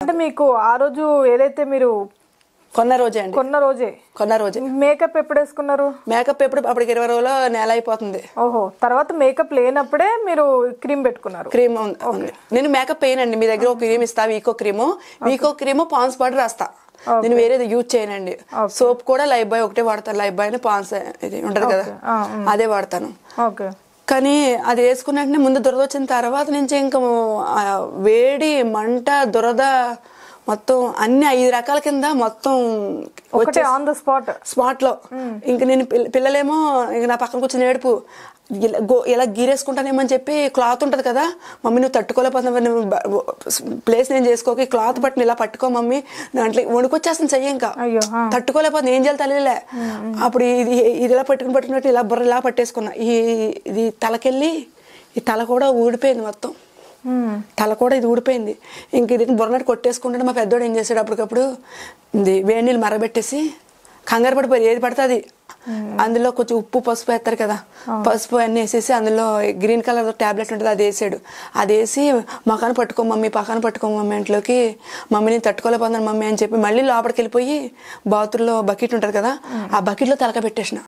అంటే మీకు ఆ రోజు ఏదైతే మీరు కొన్న రోజే అండి, కొన్న రోజే. మేకప్ ఎప్పుడు వేసుకున్నారు? మేకప్ ఎప్పుడు అప్పటికి 20 రోజుల్లో నెల అయిపోతుంది. ఓహో, తర్వాత మేకప్ లేనప్పుడే మీరు క్రీమ్ పెట్టుకున్నారు? క్రీమ్ ఉంది. నేను మేకప్ వేయనండి. మీ దగ్గర ఒక క్రీమ్ ఇస్తా, వీకో క్రీమ్ పాన్స్ పౌడర్ రాస్తా. నేను వేరేది యూజ్ చేయనండి. సోప్ కూడా లైఫ్ బాయ్ ఒకటే వాడతాను. లైఫ్ బాయ్ పాన్స్ ఇది ఉంటది కదా, అదే వాడతాను. కానీ అది వేసుకున్నట్టు ముందు దురద వచ్చిన తర్వాత నుంచి ఇంకా వేడి, మంట, దురద మొత్తం అన్ని 5 రకాల కింద మొత్తం ఆన్ ద స్పాట్ లో. ఇంక నేను పిల్లలేమో ఇంక నా పక్కన కూర్చొని ఏడుపు, ఇలా గీరేసుకుంటానేమని చెప్పి క్లాత్ ఉంటది కదా, మమ్మీ నువ్వు తట్టుకోలేకపోతున్నావు, నువ్వు ప్లేస్ నేను చేసుకోక క్లాత్ పట్టుని ఇలా పట్టుకో మమ్మీ, దాంట్లో వణుకొచ్చేస్తాను చెయ్యి, ఇంకా తట్టుకోలేకపోతుంది, ఏం చేయాలి తెలియలే. అప్పుడు ఇది ఇలా పట్టుకున్నట్టు ఇలా బుర్ర ఇలా పట్టేసుకున్నా. ఇది తలకెళ్ళి ఈ తల కూడా ఊడిపోయింది మొత్తం, తల కూడా ఇది ఊడిపోయింది. ఇంక ఇది బుర్రనట్టు కొట్టేసుకుంటే మా పెద్దోడు ఏం చేశాడు, అప్పటికప్పుడు ఇది వేడి నీళ్ళు మరగబెట్టేసి కంగారు పడిపోయి ఏది పడుతుంది అందులో కొంచెం ఉప్పు పసుపు వేస్తారు కదా, పసుపు అన్నీ వేసేసి అందులో గ్రీన్ కలర్ టాబ్లెట్ ఉంటుంది అది వేసాడు. అది వేసి పక్కన పట్టుకో మమ్మీ ఇంట్లోకి, మమ్మీ నేను తట్టుకోలేకపోతున్నాను మమ్మీ అని చెప్పి మళ్ళీ లోపలికి వెళ్ళిపోయి బాత్రూంలో బకెట్ ఉంటుంది కదా, ఆ బకెట్లో తలక పెట్టేసిన.